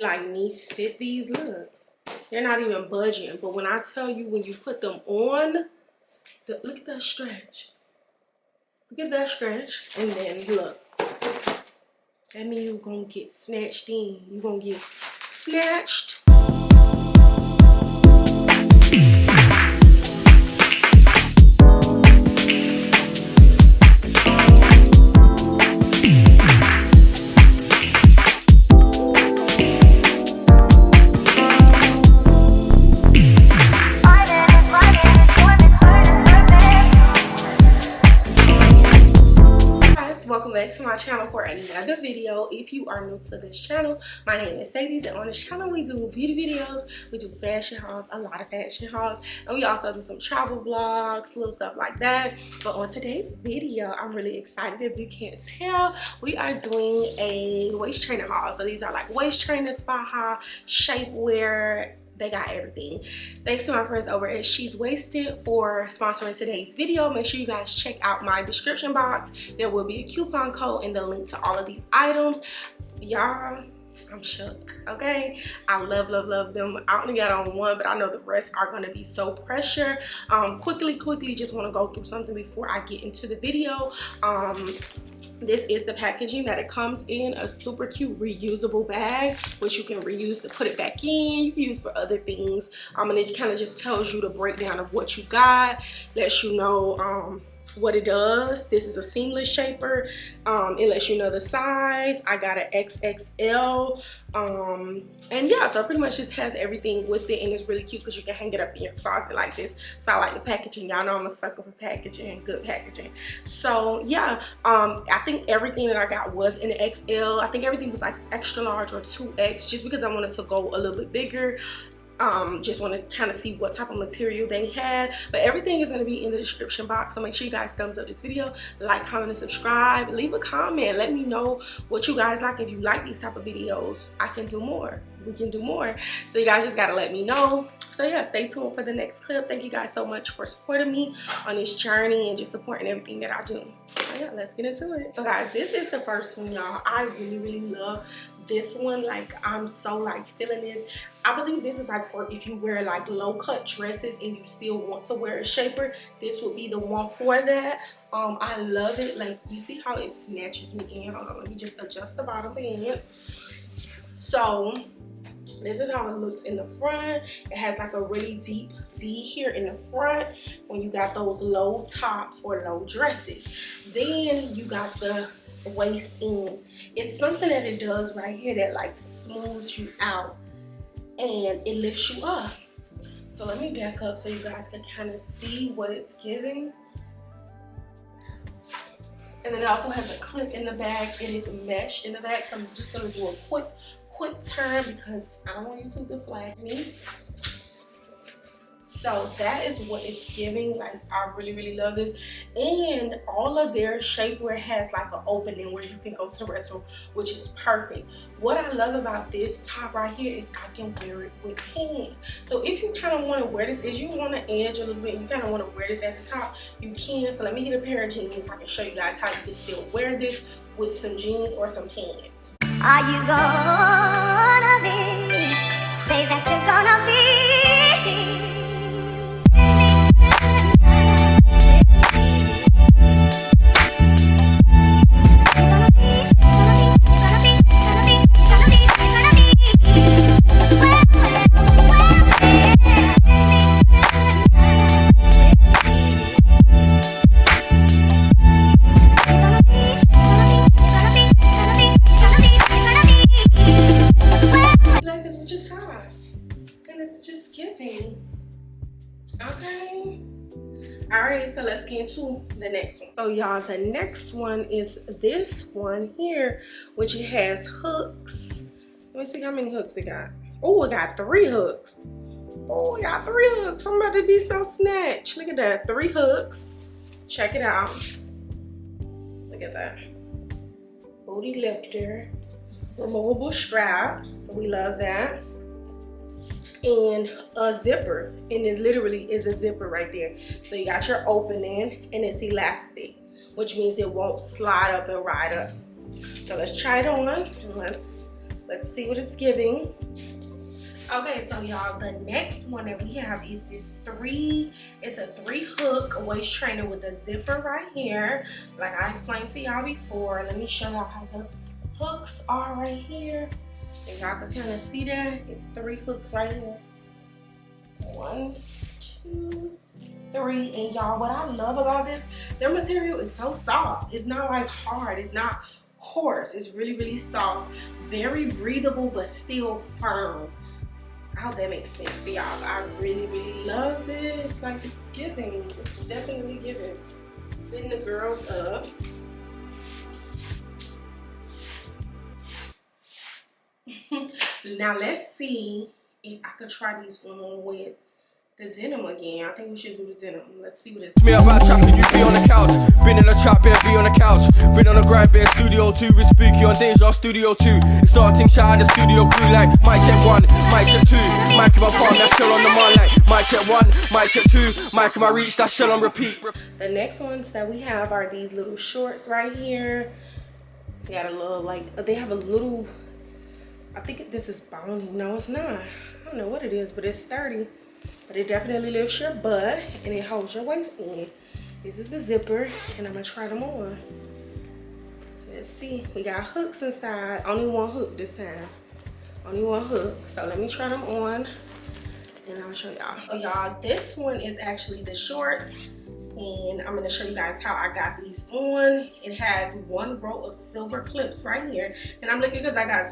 like me fit these. Look, they're not even budging. But when I tell you, when you put them on, look at that stretch. Look at that stretch. And then look, that means you're gonna get snatched in. You're gonna get snatched. Welcome back to my channel for another video. If you are new to this channel, my name is Sadie, and on this channel we do beauty videos, we do fashion hauls, a lot of fashion hauls, and we also do some travel vlogs, little stuff like that. But on today's video, I'm really excited. If you can't tell, we are doing a waist trainer haul. So these are like waist trainers, faja, shapewear. They got everything. Thanks to my friends over at She's Wasted for sponsoring today's video. Make sure you guys check out my description box. There will be a coupon code and the link to all of these items. Y'all, I'm shook, okay? I love them. I only got on one, but I know the rest are gonna be so pressure. Quickly, just wanna go through something before I get into the video. This is the packaging that it comes in, a super cute reusable bag, which you can reuse to put it back in. You can use for other things. And it kind of just tells you the breakdown of what you got, lets you know what it does. This is a seamless shaper. It lets you know the size. I got an XXL. And yeah, so it pretty much just has everything with it, and it's really cute because you can hang it up in your closet like this. So I like the packaging. Y'all know I'm a sucker for packaging, good packaging. So yeah, I think everything that I got was in the XL. I think everything was like extra large or 2X, just because I wanted to go a little bit bigger. Just want to kind of see what type of material they had, but everything is going to be in the description box. So make sure you guys thumbs up this video, like, comment, and subscribe. Leave a comment, let me know what you guys like. If you like these type of videos, I can do more, we can do more. So you guys just got to let me know. So yeah, stay tuned for the next clip. Thank you guys so much for supporting me on this journey and just supporting everything that I do. So yeah, let's get into it. So guys, this is the first one, y'all. I really love this one. Like, I'm so like feeling this. I believe this is like for if you wear like low cut dresses and you still want to wear a shaper, this would be the one for that. I love it. Like, you see how it snatches me in. Hold on, let me just adjust the bottom pants. So this is how it looks in the front. It has like a really deep V here in the front when you got those low tops or low dresses. Then you got the waist in. It's something that it does right here that like smooths you out and it lifts you up. So let me back up so you guys can kind of see what it's giving. And then it also has a clip in the back. It is mesh in the back. So I'm just gonna do a quick turn because I don't want YouTube to flag me. So that is what it's giving. Like, I really love this. And all of their shapewear has like an opening where you can go to the restroom, which is perfect. What I love about this top right here is I can wear it with pants. So if you kind of want to wear this, if you want to edge a little bit, you kind of want to wear this as a top, you can. So let me get a pair of jeans so I can show you guys how you can still wear this with some jeans or some pants. Are you gonna be? Say that you're gonna be. Okay, all right, so let's get into the next one. So y'all, the next one is this one here, which it has hooks. Let me see how many hooks it got. Oh, it got 3 hooks. Oh, it got 3 hooks. I'm about to be so snatched. Look at that, 3 hooks. Check it out. Look at that. Booty lifter, removable straps. So we love that. And a zipper, and it literally is a zipper right there. So you got your opening and it's elastic, which means it won't slide up and ride up. So let's try it on and let's Let's see what it's giving. Okay, so y'all, the next one that we have is this it's a 3-hook waist trainer with a zipper right here. Like I explained to y'all before. Let me show y'all how the hooks are right here. And y'all can kind of see that. It's 3 hooks right here. 1, 2, 3. And y'all, what I love about this, their material is so soft. It's not like hard. It's not coarse. It's really, really soft. Very breathable, but still firm. I hope that makes sense for y'all. I really, really love this. Like, it's giving. It's definitely giving. Sitting the girls up. Now let's see if I could try these on with the denim again. I think we should do the denim. Let's see what it's. Me about trapping, you be on the couch. Been in a trap, bear, be on the couch. Been on a grind, bear, studio 2. With Spooky on Deja, studio 2. It's starting, shout out the studio crew like mic check 1, mic check 2. Mic in my palm, that shell on the man like mic check 1, mic check 2. Mic in my reach, that shell on repeat. The next ones that we have are these little shorts right here. They got a little, like, they have a little, I think this is bony. No, it's not. I don't know what it is, but it's sturdy. But it definitely lifts your butt and it holds your waist in. This is the zipper, and I'm gonna try them on. Let's see. We got hooks inside. Only 1 hook this time. Only 1 hook. So let me try them on, and I'll show y'all. So y'all, this one is actually the shorts, and I'm gonna show you guys how I got these on. It has 1 row of silver clips right here, and I'm looking because I got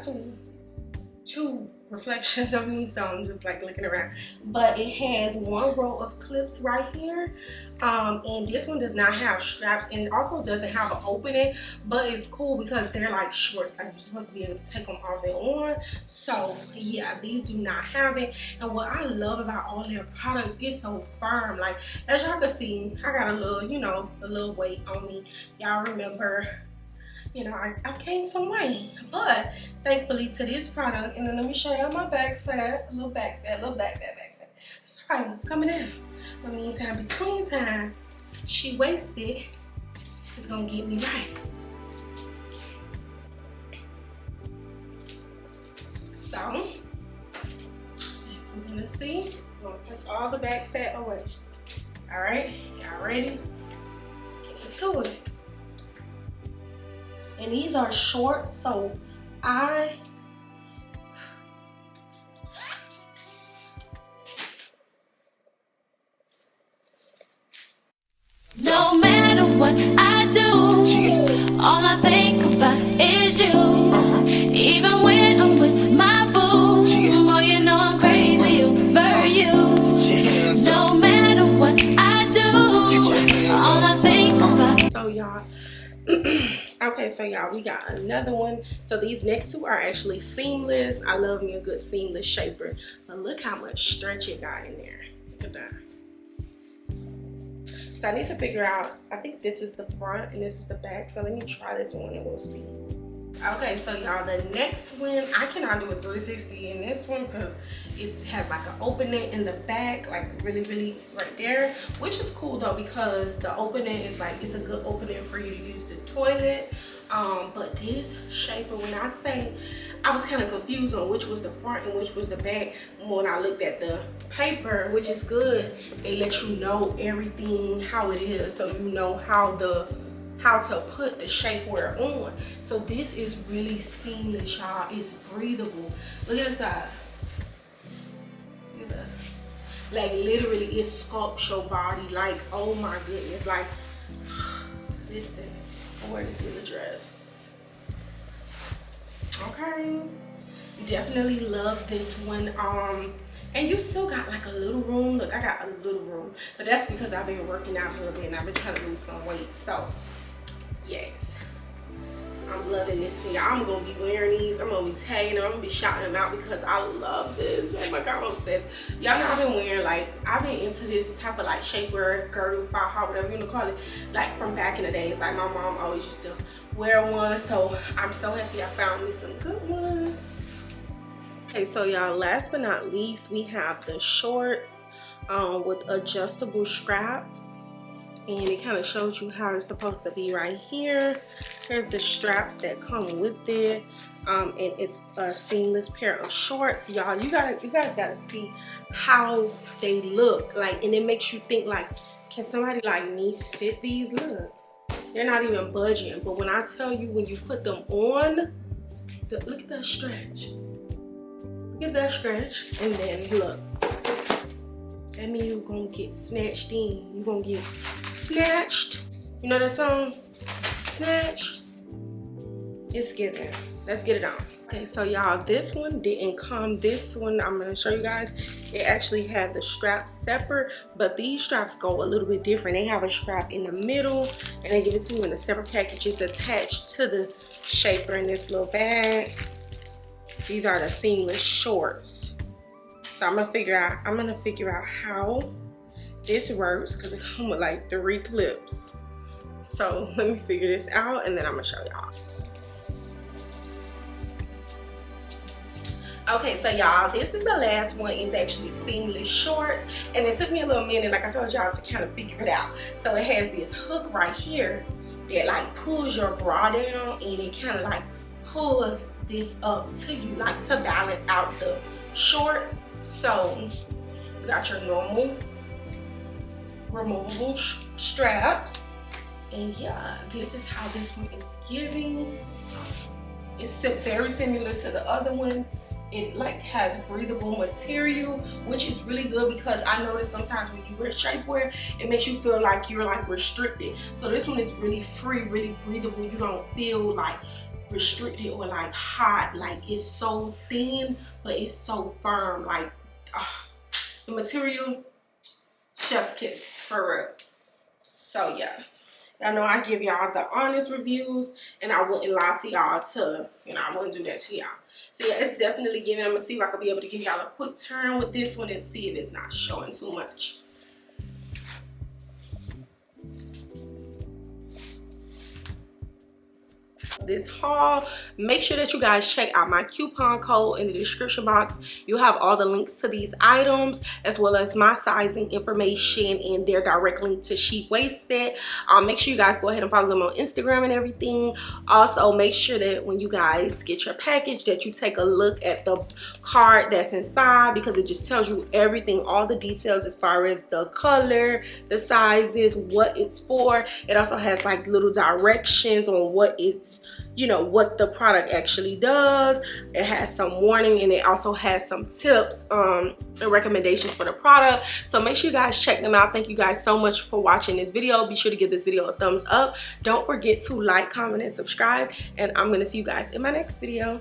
two reflections of me, so I'm just like looking around. But it has 1 row of clips right here, and this one does not have straps, and it also doesn't have an opening, but it's cool because they're like shorts, like you're supposed to be able to take them off and on. So yeah, these do not have it. And what I love about all their products, it's so firm. Like, as y'all can see, I got a little, you know, a little weight on me. Y'all remember, you know, I've gained some weight, but thankfully to this product. And then let me show y'all my back fat, little back fat. It's all right, it's coming in. But meantime, between time, she wasted is gonna get me right. So, as we're gonna see, I'm gonna take all the back fat away. All right, y'all ready? Let's get into it. And these are short, so no matter what I do, all I think about is you. Even when I'm with my boo, boy, you know I'm crazy over you. No matter what I do, all I think about. So y'all, okay, so y'all, we got another one. So these next 2 are actually seamless. I love me a good seamless shaper, but look how much stretch it got in there. Look at that. So I need to figure out, I think this is the front and this is the back. So let me try this one and we'll see. Okay, so y'all, the next one, I cannot do a 360 in this one because it has like an opening in the back, like really, really right there, which is cool though, because the opening is like, it's a good opening for you to use the toilet. But this shaper, when I say, I was kind of confused on which was the front and which was the back when I looked at the paper, which is good. They let you know everything, how it is, so you know how to put the shapewear on. So this is really seamless, y'all. It's breathable. Look at the side. Look at that. Like, literally, it sculpts your body. Like, oh my goodness. Like, listen. I wear this little dress. Okay. Definitely love this one. And you still got like a little room. Look, I got a little room. But that's because I've been working out a little bit and I've been trying to lose some weight. So, yes. I'm loving this for y'all. I'm going to be wearing these. I'm going to be tagging them. I'm going to be shouting them out because I love this. Oh my God, I'm obsessed. Y'all know I've been wearing, like, I've been into this type of, like, shapewear, girdle, faja, whatever you want to call it, like, from back in the days. Like, my mom always used to wear one. So, I'm so happy I found me some good ones. Okay, so y'all, last but not least, we have the shorts with adjustable straps. and it kind of shows you how it's supposed to be right here. Here's the straps that come with it, and it's a seamless pair of shorts. Y'all, you guys gotta see how they look like, and it makes you think like, can somebody like me fit these? Look, they're not even budging. But when I tell you, when you put them on, look at that stretch. Look at that stretch, and then look. That means you're gonna get snatched in. You're gonna get snatched. You know that song? Snatched. It's given. Let's get it on. Okay, so y'all, this one didn't come. This one I'm gonna show you guys. It actually had the straps separate, but these straps go a little bit different. They have a strap in the middle, and they give it to you in a separate package. It's attached to the shaper in this little bag. These are the seamless shorts. So I'm gonna figure out how this works, because it comes with like 3 clips. So let me figure this out, and then I'm gonna show y'all. Okay, so y'all, this is the last one. It's actually seamless shorts, and it took me a little minute, like I told y'all, to kind of figure it out. So it has this hook right here that like pulls your bra down, and it kind of like pulls this up to you, like to balance out the short. So you got your normal removable straps, and yeah, this is how this one is giving. It's very similar to the other one. It like has breathable material, which is really good, because I notice sometimes when you wear shapewear, it makes you feel like you're like restricted. So this one is really free, really breathable. You don't feel like restricted or like hot. Like, it's so thin, but it's so firm. Like, the material, chef's kiss for real. So yeah, y'all know I give y'all the honest reviews, and I wouldn't lie to y'all to, you know, I wouldn't do that to y'all. So yeah, it's definitely giving. I'm gonna see if I could be able to give y'all a quick turn with this one and see if it's not showing too much. This haul, make sure that you guys check out my coupon code in the description box. You have all the links to these items, as well as my sizing information and their direct link to Shapewear. Make sure you guys go ahead and follow them on Instagram and everything. Also, make sure that when you guys get your package, that you take a look at the card that's inside, because it just tells you everything, all the details as far as the color, the sizes, what it's for. It also has like little directions on what it's, you know, what the product actually does. It has some warning, and it also has some tips and recommendations for the product. So make sure you guys check them out. Thank you guys so much for watching this video. Be sure to give this video a thumbs up. Don't forget to like, comment, and subscribe, and I'm gonna see you guys in my next video.